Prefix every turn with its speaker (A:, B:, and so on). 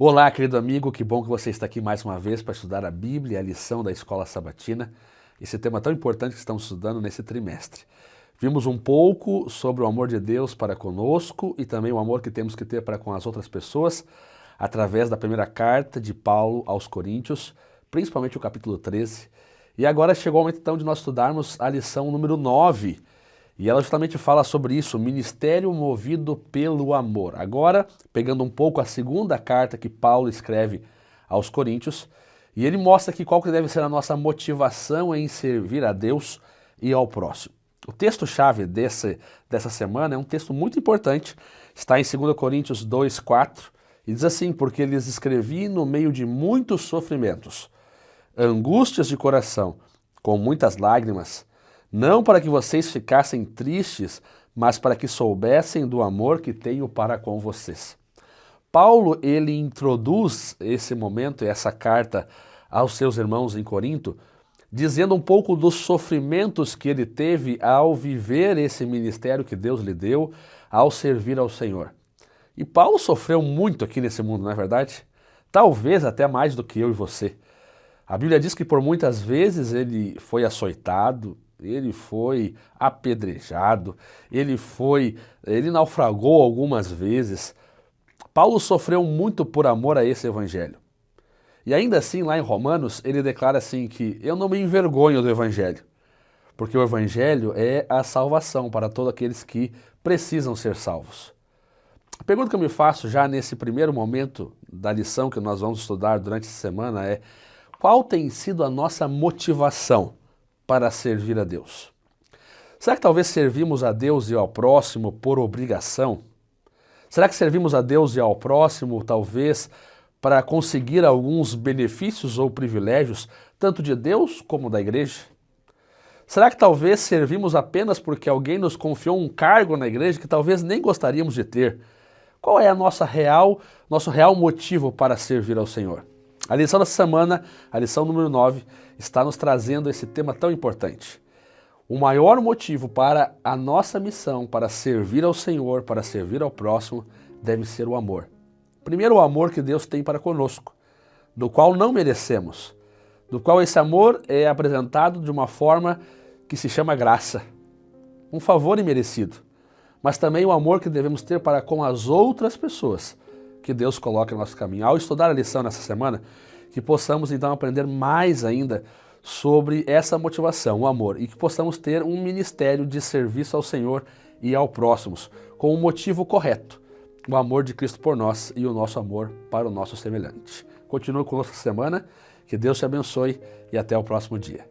A: Olá, querido amigo, que bom que você está aqui mais uma vez para estudar a Bíblia, a lição da Escola Sabatina, esse tema tão importante que estamos estudando nesse trimestre. Vimos um pouco sobre o amor de Deus para conosco e também o amor que temos que ter para com as outras pessoas, através da primeira carta de Paulo aos Coríntios, principalmente o capítulo 13. E agora chegou o momento então de nós estudarmos a lição número 9, e ela justamente fala sobre isso, ministério movido pelo amor. Agora, pegando um pouco a segunda carta que Paulo escreve aos Coríntios, e ele mostra aqui qual que deve ser a nossa motivação em servir a Deus e ao próximo. O texto-chave dessa semana é um texto muito importante, está em 2 Coríntios 2:4, e diz assim: porque lhes escrevi no meio de muitos sofrimentos, angústias de coração, com muitas lágrimas, não para que vocês ficassem tristes, mas para que soubessem do amor que tenho para com vocês. Paulo, ele introduz esse momento, essa carta aos seus irmãos em Corinto, dizendo um pouco dos sofrimentos que ele teve ao viver esse ministério que Deus lhe deu, ao servir ao Senhor. E Paulo sofreu muito aqui nesse mundo, não é verdade? Talvez até mais do que eu e você. A Bíblia diz que por muitas vezes ele foi açoitado, ele foi apedrejado, ele naufragou algumas vezes. Paulo sofreu muito por amor a esse evangelho. E ainda assim, lá em Romanos, ele declara assim que eu não me envergonho do evangelho, porque o evangelho é a salvação para todos aqueles que precisam ser salvos. A pergunta que eu me faço já nesse primeiro momento da lição que nós vamos estudar durante essa semana é: qual tem sido a nossa motivação para servir a Deus? Será que talvez servimos a Deus e ao próximo por obrigação? Será que servimos a Deus e ao próximo talvez para conseguir alguns benefícios ou privilégios, tanto de Deus como da igreja? Será que talvez servimos apenas porque alguém nos confiou um cargo na igreja que talvez nem gostaríamos de ter? Qual é nosso real motivo para servir ao Senhor? A lição dessa semana, a lição número 9, está nos trazendo esse tema tão importante. O maior motivo para a nossa missão, para servir ao Senhor, para servir ao próximo, deve ser o amor. Primeiro, o amor que Deus tem para conosco, do qual não merecemos, do qual esse amor é apresentado de uma forma que se chama graça, um favor imerecido, mas também o amor que devemos ter para com as outras pessoas que Deus coloca no nosso caminho. Ao estudar a lição nessa semana, que possamos então aprender mais ainda sobre essa motivação, o amor, e que possamos ter um ministério de serviço ao Senhor e ao próximo, com o motivo correto, o amor de Cristo por nós e o nosso amor para o nosso semelhante. Continue conosco essa semana, que Deus te abençoe e até o próximo dia.